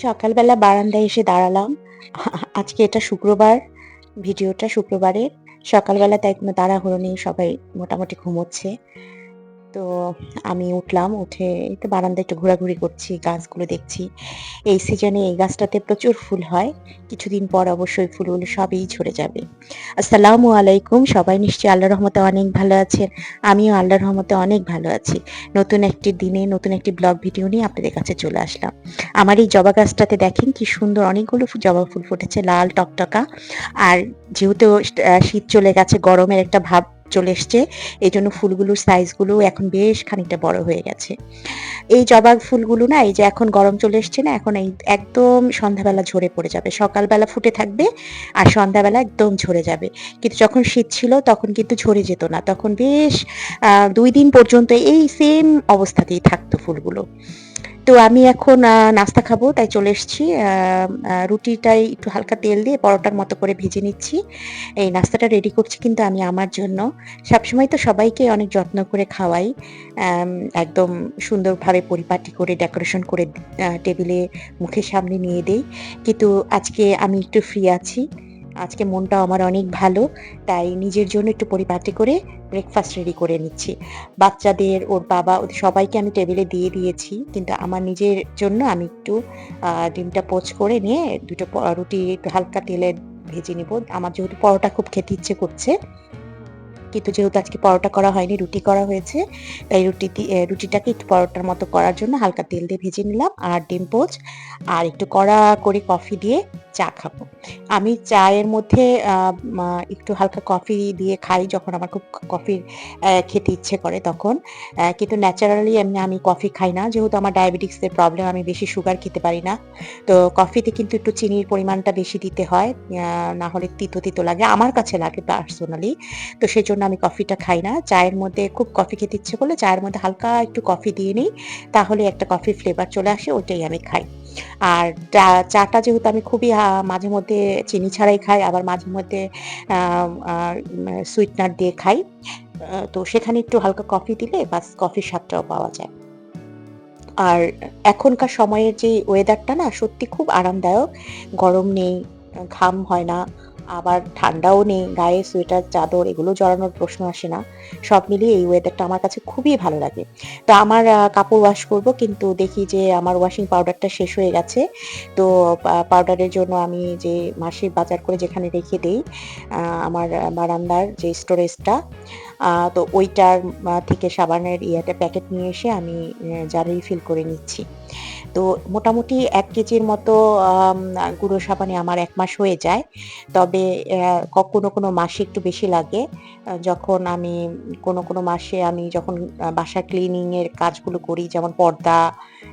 সকালবেলা বারান্দায় এসে দাঁড়ালাম। আজকে এটা শুক্রবার, ভিডিওটা শুক্রবারের। সকালবেলা তাই কোনো তাড়াহুড়ো নেই, সবাই মোটামুটি ঘুমোচ্ছে। তো আমি উঠলাম, উঠে এই তো বারান্দায় একটু ঘোরাঘুরি করছি, গাছগুলো দেখছি। এই সিজনে এই গাছটাতে প্রচুর ফুল হয়। কিছুদিন পর অবশ্যই ফুলগুলো সবই ঝরে যাবে। আসসালামু আলাইকুম। সবাই নিশ্চয়ই আল্লাহর রহমতে অনেক ভালো আছেন। আমিও আল্লাহর রহমতে অনেক ভালো আছি। নতুন একটি দিনে নতুন একটি ব্লগ ভিডিও নিয়ে আপনাদের কাছে চলে আসলাম। আমার এই জবা গাছটাতে দেখেন কি সুন্দর অনেকগুলো জবা ফুল ফুটেছে, লাল টকটকা। আর যেহেতু শীত চলে গেছে, গরমের একটা ভাব চলে এসছে, এজন্য ফুলগুলোর সাইজগুলো এখন বেশ খানিকটা বড় হয়ে গেছে। এই জবা ফুলগুলো না, এই যে এখন গরম চলে এসছে না, এখন এই একদম সন্ধ্যাবেলা ঝরে পড়ে যাবে। সকালবেলা ফুটে থাকবে আর সন্ধ্যাবেলা একদম ঝরে যাবে। কিন্তু যখন শীত ছিল তখন কিন্তু ঝরে যেত না, তখন বেশ 2 দিন পর্যন্ত এই সেম অবস্থাতেই থাকতো ফুলগুলো। তো আমি এখন নাস্তা খাবো তাই চলে এসেছি। রুটিটাই একটু হালকা তেল দিয়ে পরোটার মতো করে ভেজে নিচ্ছি। এই নাস্তাটা রেডি করছি কিন্তু আমি আমার জন্য। সবসময় তো সবাইকে অনেক যত্ন করে খাওয়াই। আম একদম সুন্দরভাবে পরিপাটি করে ডেকোরেশন করে টেবিলে মুখের সামনে নিয়ে দেই। কিন্তু আজকে আমি একটু ফ্রি আছি। আজকে মনটাও আমার অনেক ভালো। তাই নিজের জন্য একটু পরিপাটি করে ব্রেকফাস্ট রেডি করে নিচ্ছি। বাচ্চাদের, ওর বাবা, ওদের সবাইকে আমি টেবিলে দিয়ে দিয়েছি। কিন্তু আমার নিজের জন্য আমি একটু ডিমটা পোচ করে নিয়ে ২ টো রুটি একটু হালকা তেলে ভেজে নিব। আমার যেহেতু পরোটা খুব খেতে ইচ্ছে করছে। কিন্তু যেহেতু আজকে পরোটা করা হয়নি, রুটি করা হয়েছে। তাই রুটিটাকে একটু পরোটার মতো করার জন্য হালকা তেল দিয়ে ভেজে নিলাম। আর ডিম পোচ আর একটু কড়া করে কফি দিয়ে চা খাবো। আমি চায়ের মধ্যে আ মা একটু হালকা কফি দিয়ে খাই যখন আমার খুব কফি খেতে ইচ্ছে করে তখন। কিন্তু ন্যাচারালি এমনি আমি কফি খাই না। যেহেতু আমার ডায়াবেটিকসের প্রবলেম, আমি বেশি সুগার খেতে পারি না। তো কফিতে কিন্তু একটু চিনির পরিমাণটা বেশি দিতে হয়। না হলে তিতো, তিতো লাগে। আমার কাছে লাগে পার্সোনালি। তো সেজন্য আমি কফিটা খাই না। চায়ের মধ্যে খুব কফি খেতে ইচ্ছে করলে চায়ের মধ্যে হালকা একটু কফি দিয়ে নিই। তাহলে একটা কফির ফ্লেভার চলে আসে, ওইটাই আমি খাই। আর চাটা যেহেতু আমি খুবই মাঝে মধ্যে চিনি ছাড়াই খাই, আবার মাঝে মধ্যে আ আ সুইটেনার দিয়ে খাই। তো সেখানে একটু হালকা কফি দিলে বাস কফির স্বাদটাও পাওয়া যায়। আর এখনকার সময়ের যে ওয়েদারটা না সত্যি খুব আরামদায়ক। গরম নেই, ঘাম হয় না, আবার ঠান্ডাও নেই। গায়ে সোয়েটার, চাদর এগুলো জড়ানোর প্রশ্ন আসে না। সব মিলিয়ে এই ওয়েদারটা আমার কাছে খুবই ভালো লাগে। তো আমার কাপড় ওয়াশ করব, কিন্তু দেখি যে আমার ওয়াশিং পাউডারটা শেষ হয়ে গেছে। তো পাউডারের জন্য আমি যে মাসিক বাজার করে যেখানে রেখে দেই, আমার বারান্দার যে স্টোরেজটা, তো ওইটার থেকে সাবানের প্যাকেট নিয়ে এসে আমি জার রিফিল করে নিচ্ছি। তো মোটামুটি ১ কেজির মতো গুঁড়ো সাবানে আমার ১ মাস হয়ে যায়। তবে কোনো মাসে একটু বেশি লাগে। যখন আমি কোনো মাসে আমি যখন বাসা ক্লিনিং এর কাজগুলো করি, যেমন পর্দা,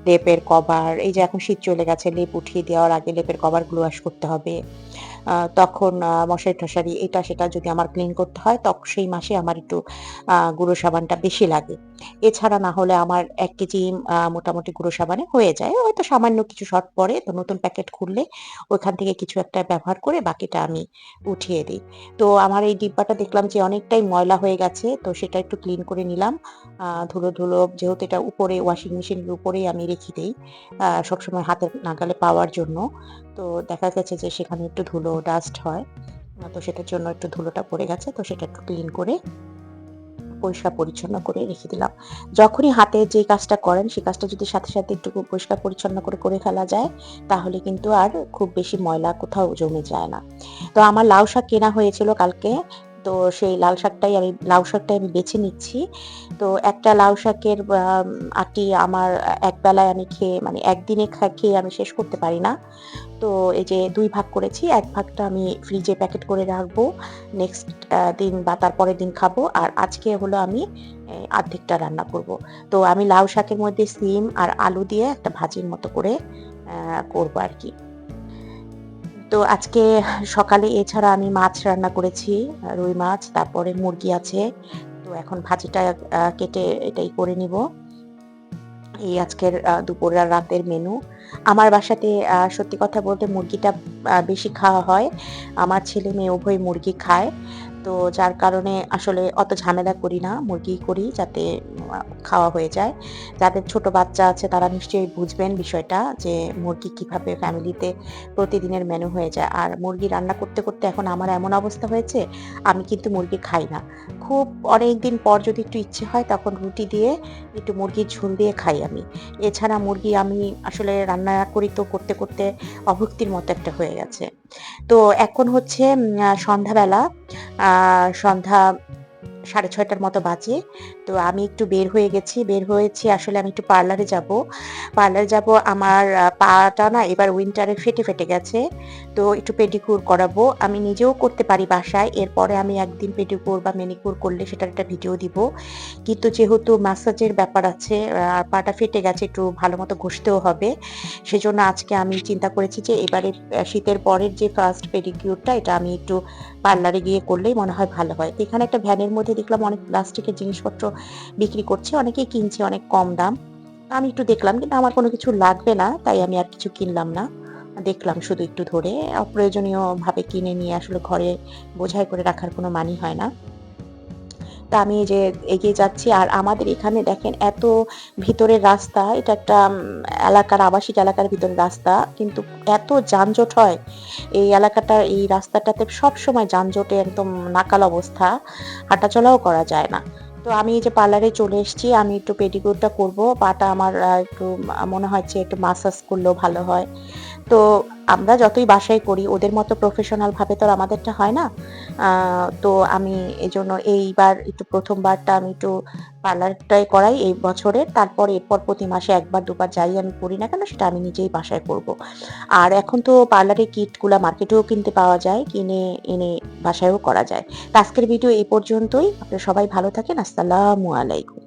লেপের কভার, এই যে এখন শীত চলে গেছে, লেপ উঠিয়ে দেওয়ার আগে লেপের কভারগুলো ওয়াশ করতে হবে। তখন মশারি-টশারি এটা সেটা যদি আমার ক্লিন করতে হয়, সেই মাসে আমার একটু গুঁড়ো সাবানটা বেশি লাগে। এছাড়া না হলে আমার ১ কেজি মোটামুটি গুঁড়ো সাবানে হয়ে যায়। হয়তো সামান্য কিছু শর্ট পড়ে, তো নতুন প্যাকেট খুললে ওইখান থেকে কিছু একটা ব্যবহার করে বাকিটা আমি উঠিয়ে দিই। তো আমার এই ডিব্বাটা দেখলাম যে অনেকটাই ময়লা হয়ে গেছে, তো সেটা একটু ক্লিন করে নিলাম। ধুলো যেহেতু এটা উপরে ওয়াশিং মেশিনের উপরেই আমি রেখে দেই, সবসময় হাতের নাগালে পাওয়ার জন্য। তো দেখা গেছে যে সেখানে একটু ধুলো ডাস্ট হয়। তো সেটার জন্য একটু ধুলোটা পড়ে গেছে। তো সেটা একটু ক্লিন করে পরিষ্কার পরিচ্ছন্ন করে রেখে দিলাম। যখনই হাতে যে কাজটা করেন সে কাজটা যদি সাথে, সাথে একটু পরিষ্কার পরিচ্ছন্ন করে ফেলা যায়, তাহলে কিন্তু আর খুব বেশি ময়লা কোথাও জমে যায় না। তো আমার লাউ শাক কেনা হয়েছিল কালকে। তো সেই লাউ শাকটাই আমি বেছে নিচ্ছি। তো একটা লাউ শাকের আটি আমার এক বেলায় আমি খেয়ে, মানে একদিনে খেয়ে আমি শেষ করতে পারি না। তো এই যে ২ ভাগ করেছি। ১ ভাগটা আমি ফ্রিজে প্যাকেট করে রাখবো। নেক্সট দিন বা তার পরের দিন খাবো। আর আজকে হলো আমি অর্ধেকটা রান্না করব। তো আমি লাউ শাকের মধ্যে সিম আর আলু দিয়ে একটা ভাজির মতো করে করবো আরকি। তো আজকে সকালে এছাড়া আমি মাছ রান্না করেছি, রুই মাছ, তারপরে মুরগি আছে। তো এখন ভাজিটা কেটে এটাই করে নিব। এই আজকের দুপুর আর রাতের মেনু। আমার বাসাতে সত্যি কথা বলতে মুরগিটা বেশি খাওয়া হয়। আমার ছেলে-মেয়ে উভয়ই মুরগি খায়। তো যার কারণে আসলে অত ঝামেলা করি না। মুরগিই করি যাতে খাওয়া হয়ে যায়। যাদের ছোট বাচ্চা আছে তারা নিশ্চয়ই বুঝবেন বিষয়টা যে মুরগি কিভাবে ফ্যামিলিতে প্রতিদিনের মেনু হয়ে যায়। আর মুরগি রান্না করতে, করতে এখন আমার এমন অবস্থা হয়েছে আমি কিন্তু মুরগি খাই না। খুব অনেকদিন পর যদি একটু ইচ্ছে হয় তখন রুটি দিয়ে একটু মুরগির ঝোল দিয়ে খাই আমি। এছাড়া মুরগি আমি আসলে রান্না করি তো করতে, করতে অভুক্তির মতো একটা হয়ে গেছে। তো এখন হচ্ছে সন্ধ্যাবেলা আ সন্ধ্যা ৬:৩০ মতো বাজে। তো আমি একটু বের হয়ে গেছি। বের হয়েছি আসলে আমি একটু পার্লারে যাবো। পার্লারে যাবো আমার পাটা না এবার উইন্টারে ফেটে, ফেটে গেছে। তো একটু পেডিকিউর করাবো। আমি নিজেও করতে পারি বাসায়। এরপরে আমি একদিন পেডিকিউর বা ম্যানিকিউর করলে সেটার একটা ভিডিও দিব। কিন্তু যেহেতু ম্যাসাজের ব্যাপার আছে, পাটা ফেটে গেছে একটু ভালোমতো ঘষতেও হবে। সেজন্য আজকে আমি চিন্তা করেছি যে এবারে শীতের পরের যে ফার্স্ট পেডিকিউরটা এটা আমি একটু পার্লারে গিয়ে করলেই মনে হয় ভালো হয়। তো এখানে একটা ভ্যানের মধ্যে দেখলাম অনেক প্লাস্টিকের জিনিসপত্র বিক্রি করছে। অনেকেই কিনছে অনেক কম দাম। আমি একটু দেখলাম কিন্তু আমার কোনো কিছু লাগবে না। তাই আমি আর কিছু কিনলাম না। দেখলাম শুধু একটু ধরে। অপ্রয়োজনীয়ভাবে কিনে নিয়ে আসলে ঘরে বোঝাই করে রাখার কোনো মানেই হয় না। তা আমি এই যে এগিয়ে যাচ্ছি আর আমাদের এখানে দেখেন এত ভিতরের রাস্তা, এটা একটা এলাকার আবাসিক এলাকার ভিতরের রাস্তা। কিন্তু এত যানজট হয়। এই রাস্তাটাতে সবসময় যানজটে একদম নাকাল অবস্থা। হাঁটাচলাও করা যায় না। তো আমি এই যে পার্লারে চলে এসেছি। আমি একটু পেডিকিউরটা করব। পাটা আমার একটু মনে হচ্ছে একটু মাসাজ করলেও ভালো হয়। তো আমরা যতই বাসায় করি ওদের মতো প্রফেশনাল ভাবে তো আর আমাদেরটা হয় না। আ তো আমি এজন্য এইবার একটু ১ম বারটা আমি একটু পার্লারটাই করাই এই বছরের। এরপর প্রতি মাসে ১ বার ২ বার যাই আমি করি না কেন সেটা আমি নিজেই বাসায় করব। আর এখন তো পার্লারের কিটগুলা মার্কেটেও কিনতে পাওয়া যায়। কিনে এনে বাসায়ও করা যায়। তো আজকের ভিডিও এই পর্যন্তই। আপনারা সবাই ভালো থাকেন। আসসালামু আলাইকুম।